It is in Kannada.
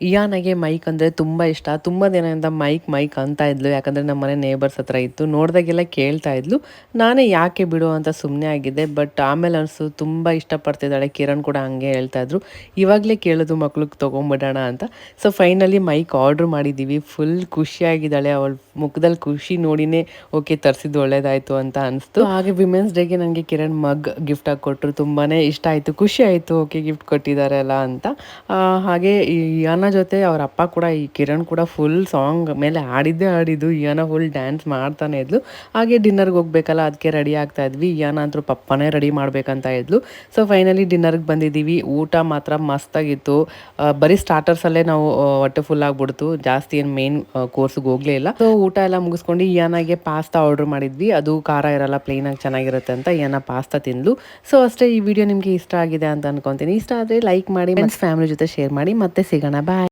ಇಯಾನಾಗೆ ಮೈಕ್ ಅಂದರೆ ತುಂಬ ಇಷ್ಟ. ತುಂಬ ದಿನದಿಂದ ಮೈಕ್ ಅಂತ ಇದ್ಲು. ಯಾಕಂದರೆ ನಮ್ಮ ಮನೆ ನೇಬರ್ಸ್ ಹತ್ರ ಇತ್ತು. ನೋಡಿದಾಗೆಲ್ಲ ಕೇಳ್ತಾ ಇದ್ಲು. ನಾನೇ ಯಾಕೆ ಬಿಡು ಅಂತ ಸುಮ್ಮನೆ ಆಗಿದ್ದೆ. ಬಟ್ ಆಮೇಲೆ ಅನಿಸ್ತು ತುಂಬ ಇಷ್ಟಪಡ್ತಿದ್ದಾಳೆ. ಕಿರಣ್ ಕೂಡ ಹಂಗೆ ಹೇಳ್ತಾ ಇದ್ರು. ಇವಾಗಲೇ ಕೇಳೋದು ಮಕ್ಳಿಗೆ ತೊಗೊಂಬಿಡೋಣ ಅಂತ. ಸೊ ಫೈನಲಿ ಮೈಕ್ ಆರ್ಡ್ರ್ ಮಾಡಿದ್ದೀವಿ. ಫುಲ್ ಖುಷಿಯಾಗಿದ್ದಾಳೆ. ಅವಳ ಮುಖದಲ್ಲಿ ಖುಷಿ ನೋಡಿನೇ ಓಕೆ ತರಿಸಿದ್ದು ಒಳ್ಳೇದಾಯಿತು ಅಂತ ಅನಿಸ್ತು. ಹಾಗೆ ವಿಮೆನ್ಸ್ ಡೇಗೆ ನನಗೆ ಕಿರಣ್ ಮಗ್ ಗಿಫ್ಟ್ ಆಗಿ ಕೊಟ್ಟರು. ತುಂಬಾ ಇಷ್ಟ ಆಯಿತು, ಖುಷಿ ಆಯಿತು. ಓಕೆ ಗಿಫ್ಟ್ ಕೊಟ್ಟಿದ್ದಾರಲ್ಲ ಅಂತ. ಹಾಗೆ ಈ ಯಾನ ಜೊತೆ ಅವ್ರ ಅಪ್ಪ ಕೂಡ ಈ ಕಿರಣ್ ಕೂಡ ಫುಲ್ ಸಾಂಗ್ ಮೇಲೆ ಆಡಿದ್ದು. ಇಯಾನ ಫುಲ್ ಡ್ಯಾನ್ಸ್ ಮಾಡ್ತಾನೆ ಇದ್ಲು. ಹಾಗೆ ಡಿನ್ನರ್ಗೆ ಹೋಗ್ಬೇಕಲ್ಲ, ಅದಕ್ಕೆ ರೆಡಿ ಆಗ್ತಾ ಇದ್ವಿ. ಇಯಾನ ಅಂತೂ ಪಪ್ಪನೇ ರೆಡಿ ಮಾಡಬೇಕಂತ ಇದ್ಲು. ಸೊ ಫೈನಲಿ ಡಿನ್ನರ್ಗೆ ಬಂದಿದ್ದೀವಿ. ಊಟ ಮಾತ್ರ ಮಸ್ತಾಗಿತ್ತು. ಬರೀ ಸ್ಟಾರ್ಟರ್ಸಲ್ಲೇ ನಾವು ಹೊಟ್ಟೆ ಫುಲ್ ಆಗಿಬಿಡ್ತು. ಜಾಸ್ತಿ ಏನು ಮೇನ್ ಕೋರ್ಸ್ಗೆ ಹೋಗಲೇ ಇಲ್ಲ. ಸೊ ಊಟ ಎಲ್ಲ ಮುಗಿಸ್ಕೊಂಡು ಇಯಾನಾಗೆ ಪಾಸ್ತಾ ಆರ್ಡ್ರ್ ಮಾಡಿದ್ವಿ. ಅದು ಖಾರ ಇರಲ್ಲ, ಪ್ಲೇನಾಗಿ ಚೆನ್ನಾಗಿರುತ್ತೆ ಅಂತ ಇಯಾನ ಪಾಸ್ತಾ ತಿಂದ್ಲು. ಸೊ ಅಷ್ಟೇ. ಈ ವಿಡಿಯೋ ನಿಮಗೆ ಇಷ್ಟ ಆಗಿದೆ ಅಂತ ಅನ್ಕೊತೀನಿ. ಇಷ್ಟ ಆದರೆ ಲೈಕ್ ಮಾಡಿ, ಫ್ರೆಂಡ್ಸ್ ಫ್ಯಾಮಿಲಿ ಜೊತೆ ಶೇರ್ ಮಾಡಿ. ಮತ್ತೆ ಸಿಗೋಣ. ಬಾಯ್.